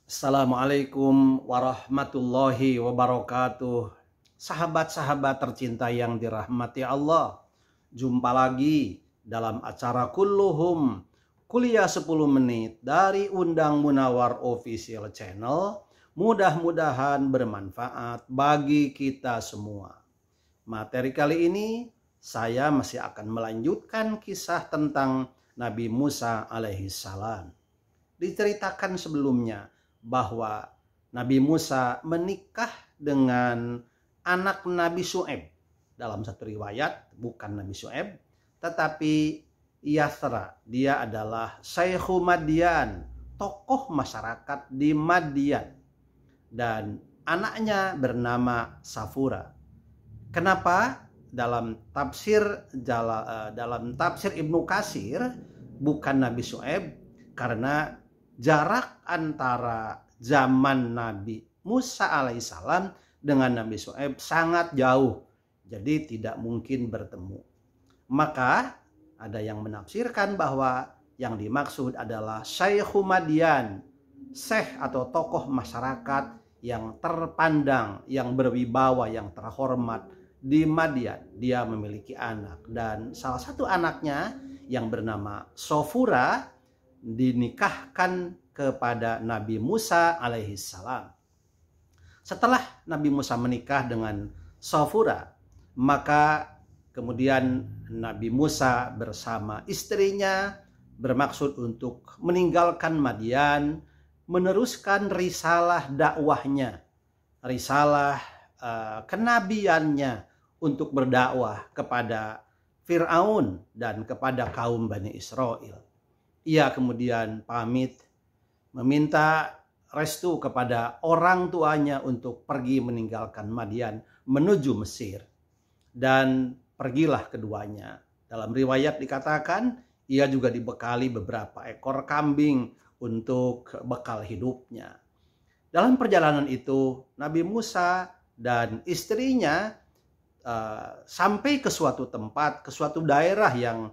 Assalamualaikum warahmatullahi wabarakatuh. Sahabat-sahabat tercinta yang dirahmati Allah, jumpa lagi dalam acara Kulluhum, kuliah 10 menit dari Undang Munawar Official Channel. Mudah-mudahan bermanfaat bagi kita semua. Materi kali ini saya masih akan melanjutkan kisah tentang Nabi Musa alaihissalam. Diceritakan sebelumnya bahwa Nabi Musa menikah dengan anak Nabi Syu'aib. Dalam satu riwayat bukan Nabi Syu'aib, tetapi Yasra. Dia adalah Syekhu Madian, tokoh masyarakat di Madian. Dan anaknya bernama Safura. Kenapa dalam tafsir Ibnu Katsir bukan Nabi Syu'aib? Karena jarak antara zaman Nabi Musa alaihissalam dengan Nabi Syu'aib sangat jauh. Jadi tidak mungkin bertemu. Maka ada yang menafsirkan bahwa yang dimaksud adalah Syekhu Madian, syekh atau tokoh masyarakat yang terpandang, yang berwibawa, yang terhormat di Madian. Dia memiliki anak dan salah satu anaknya yang bernama Safura dinikahkan kepada Nabi Musa alaihissalam. Setelah Nabi Musa menikah dengan Safura, maka kemudian Nabi Musa bersama istrinya bermaksud untuk meninggalkan Madian, meneruskan risalah dakwahnya, risalah kenabiannya untuk berdakwah kepada Fir'aun dan kepada kaum Bani Israel. Ia kemudian pamit meminta restu kepada orang tuanya untuk pergi meninggalkan Madian menuju Mesir. Dan pergilah keduanya. Dalam riwayat dikatakan ia juga dibekali beberapa ekor kambing untuk bekal hidupnya. Dalam perjalanan itu Nabi Musa dan istrinya sampai ke suatu tempat, ke suatu daerah yang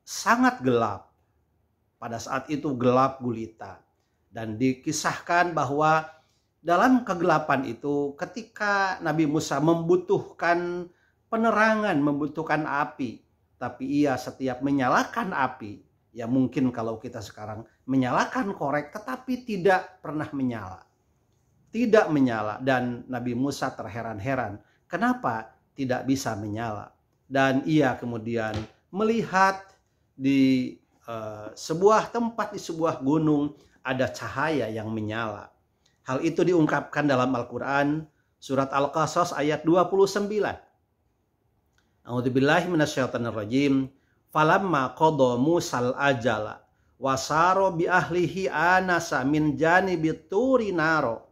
sangat gelap. Pada saat itu gelap gulita. Dan dikisahkan bahwa dalam kegelapan itu ketika Nabi Musa membutuhkan penerangan, membutuhkan api. Tapi ia setiap menyalakan api, ya mungkin kalau kita sekarang menyalakan korek tetapi tidak pernah menyala. Tidak menyala dan Nabi Musa terheran-heran kenapa tidak bisa menyala. Dan ia kemudian melihat di sebuah tempat, di sebuah gunung ada cahaya yang menyala. Hal itu diungkapkan dalam Al-Quran surat Al-Qasas ayat 29. A'udzubillahi minasyaitonirrajim. Falamma qada Musal ajala wasaro bi ahlihi anasa min janibit turi naro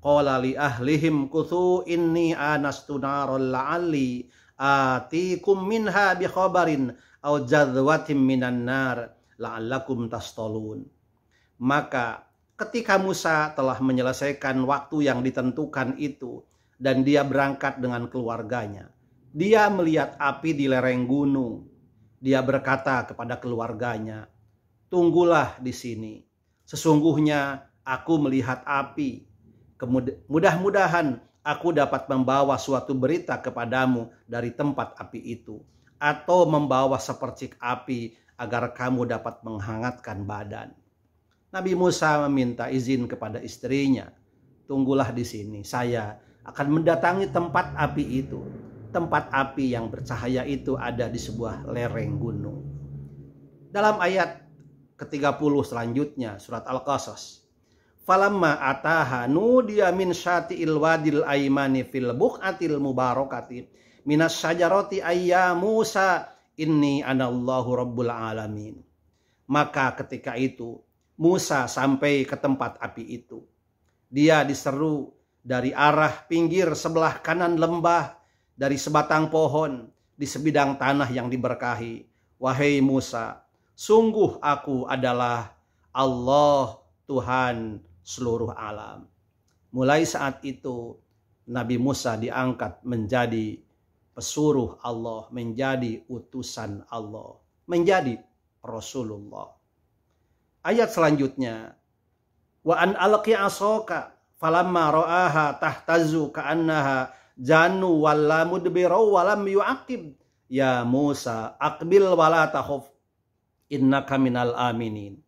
qala li ahlihim kuthu inni anastu naron la'alli atikum minha bi khabarin aw jadwatim minan nar la'allakum tastolun. Maka ketika Musa telah menyelesaikan waktu yang ditentukan itu dan dia berangkat dengan keluarganya, dia melihat api di lereng gunung. Dia berkata kepada keluarganya, "Tunggulah di sini. Sesungguhnya aku melihat api. Mudah-mudahan aku dapat membawa suatu berita kepadamu dari tempat api itu, atau membawa sepercik api agar kamu dapat menghangatkan badan." Nabi Musa meminta izin kepada istrinya, "Tunggulah di sini, saya akan mendatangi tempat api itu." Tempat api yang bercahaya itu ada di sebuah lereng gunung. Dalam ayat ke-30 selanjutnya surat Al-Qasas, falamma ataha nudiya min syati'il wadil aimani fil buqatil mubarakati minas syajarati ayya Musa inni anallahu rabbul alamin. Maka ketika itu Musa sampai ke tempat api itu. Dia diseru dari arah pinggir sebelah kanan lembah, dari sebatang pohon, di sebidang tanah yang diberkahi. "Wahai Musa, sungguh aku adalah Allah, Tuhan seluruh alam." Mulai saat itu Nabi Musa diangkat menjadi pesuruh Allah, menjadi utusan Allah, menjadi Rasulullah. Ayat selanjutnya, Wa an alqi asaka falamma ra'aha tahtazu ka'annaha jannu walla mudbira wa lam yu'aqib. Ya Musa, aqbil wala takhuf innaka minal aminin.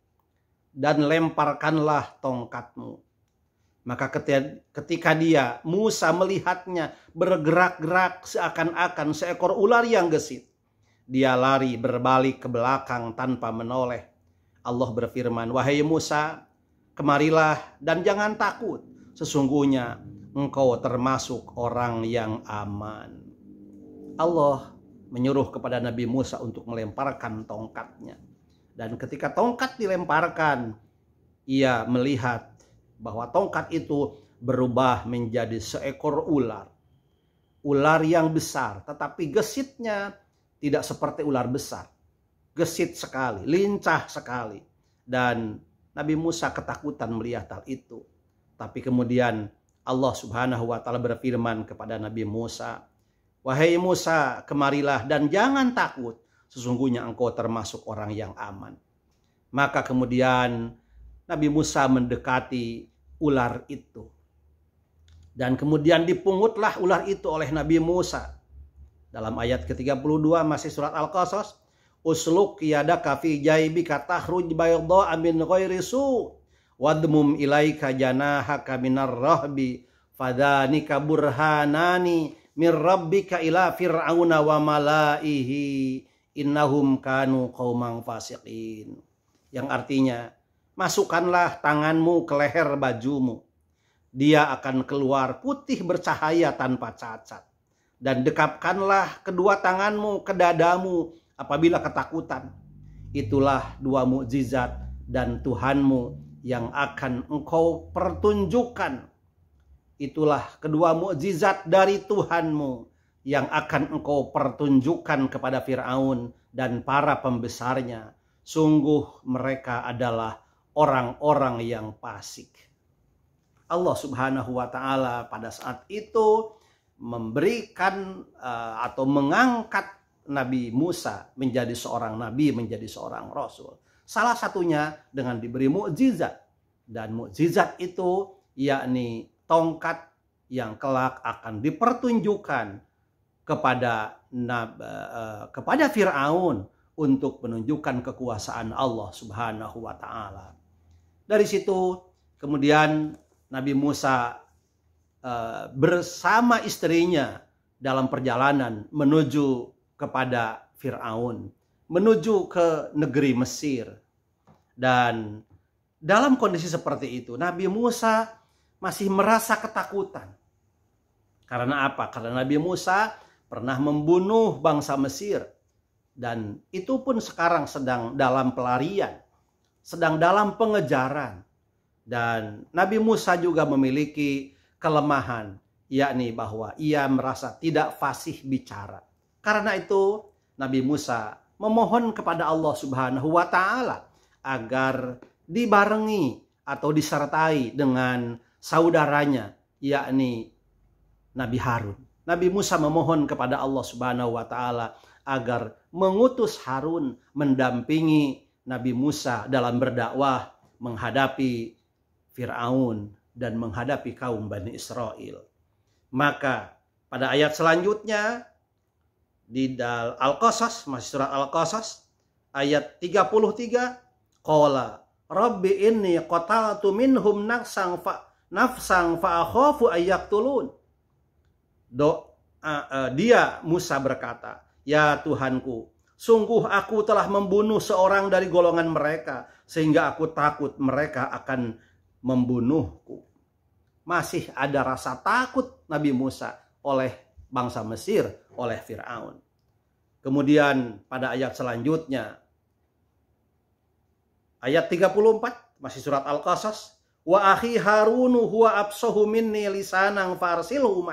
Dan lemparkanlah tongkatmu. Maka ketika dia, Musa melihatnya bergerak-gerak seakan-akan seekor ular yang gesit, dia lari berbalik ke belakang tanpa menoleh. Allah berfirman, wahai Musa, kemarilah dan jangan takut. Sesungguhnya engkau termasuk orang yang aman. Allah menyuruh kepada Nabi Musa untuk melemparkan tongkatnya. Dan ketika tongkat dilemparkan, ia melihat bahwa tongkat itu berubah menjadi seekor ular. Ular yang besar, tetapi gesitnya tidak seperti ular besar. Gesit sekali, lincah sekali. Dan Nabi Musa ketakutan melihat hal itu. Tapi kemudian Allah Subhanahu wa Ta'ala berfirman kepada Nabi Musa, wahai Musa, kemarilah dan jangan takut. Sesungguhnya engkau termasuk orang yang aman. Maka kemudian Nabi Musa mendekati ular itu. Dan kemudian dipungutlah ular itu oleh Nabi Musa. Dalam ayat ke-32 masih surat Al-Qasas. Usluk yadaka fi jaybika takhruj bayda'a min ghairi su' wadmum ilaika janahaka minar rahbi fadhanika burhanani mir rabbika ila fir'auna wa malaihi innahum kanu qauman fasiqin. Yang artinya, masukkanlah tanganmu ke leher bajumu. Dia akan keluar putih bercahaya tanpa cacat. Dan dekapkanlah kedua tanganmu ke dadamu apabila ketakutan. Itulah dua mukjizat dan Tuhanmu yang akan engkau pertunjukkan. Itulah kedua mukjizat dari Tuhanmu yang akan engkau pertunjukkan kepada Fir'aun dan para pembesarnya. Sungguh mereka adalah orang-orang yang fasik. Allah Subhanahu wa Ta'ala pada saat itu memberikan atau mengangkat Nabi Musa menjadi seorang nabi, menjadi seorang rasul. Salah satunya dengan diberi mukjizat. Dan mukjizat itu yakni tongkat yang kelak akan dipertunjukkan kepada Fir'aun untuk menunjukkan kekuasaan Allah Subhanahu wa Ta'ala. Dari situ kemudian Nabi Musa bersama istrinya dalam perjalanan menuju kepada Fir'aun, menuju ke negeri Mesir. Dan dalam kondisi seperti itu Nabi Musa masih merasa ketakutan. Karena apa? Karena Nabi Musa pernah membunuh bangsa Mesir. Dan itu pun sekarang sedang dalam pelarian, sedang dalam pengejaran. Dan Nabi Musa juga memiliki kelemahan, yakni bahwa ia merasa tidak fasih bicara. Karena itu Nabi Musa memohon kepada Allah Subhanahu wa Ta'ala agar dibarengi atau disertai dengan saudaranya, yakni Nabi Harun. Nabi Musa memohon kepada Allah Subhanahu wa Ta'ala agar mengutus Harun mendampingi Nabi Musa dalam berdakwah menghadapi Fir'aun dan menghadapi kaum Bani Israel. Maka pada ayat selanjutnya di Al-Qasas, masih surat Al-Qasas ayat 33, qala rabbi inni qataltu minhum nafsan fa akhafu ayyaqtulun. Dia Musa berkata, ya Tuhanku, sungguh aku telah membunuh seorang dari golongan mereka, sehingga aku takut mereka akan membunuhku. Masih ada rasa takut Nabi Musa oleh bangsa Mesir, oleh Fir'aun. Kemudian pada ayat selanjutnya, ayat 34, masih surat Al-Qasas, wa akhi Harunu huwa absahu minni lisanan farsilhu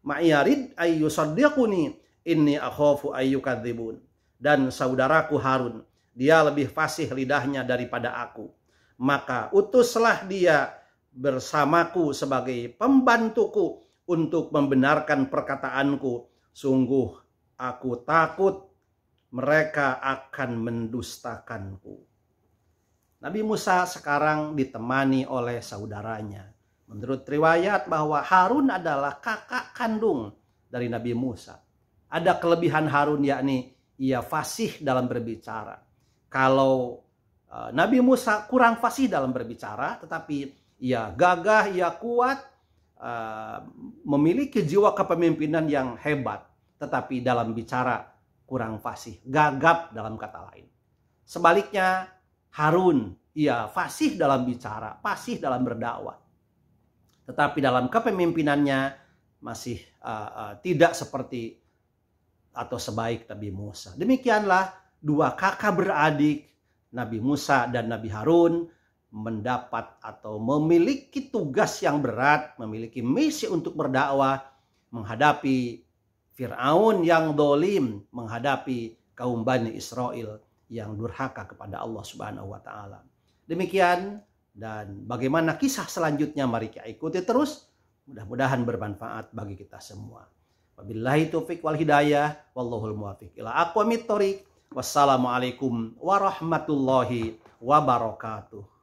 ma'yarid ayyusaddiquni inni akhafu ayyukadzibun. Dan saudaraku Harun, dia lebih fasih lidahnya daripada aku. Maka utuslah dia bersamaku sebagai pembantuku untuk membenarkan perkataanku. Sungguh aku takut mereka akan mendustakanku. Nabi Musa sekarang ditemani oleh saudaranya. Menurut riwayat bahwa Harun adalah kakak kandung dari Nabi Musa. Ada kelebihan Harun, yakni ia fasih dalam berbicara. Kalau Nabi Musa kurang fasih dalam berbicara, tetapi ia gagah, ia kuat, memiliki jiwa kepemimpinan yang hebat, tetapi dalam bicara kurang fasih, gagap dalam kata lain. Sebaliknya Harun, ia fasih dalam bicara, fasih dalam berdakwah, tetapi dalam kepemimpinannya masih tidak seperti atau sebaik Nabi Musa. Demikianlah dua kakak beradik Nabi Musa dan Nabi Harun mendapat atau memiliki tugas yang berat, memiliki misi untuk berdakwah, menghadapi Fir'aun yang dolim, menghadapi kaum Bani Israel yang durhaka kepada Allah Subhanahu wa Ta'ala. Demikian, dan bagaimana kisah selanjutnya mari kita ikuti terus. Mudah-mudahan bermanfaat bagi kita semua. Wabillahi taufiq wal hidayah, wallahul muwaffiq ila aqwamit thoriq. Wassalamualaikum warahmatullahi wabarakatuh.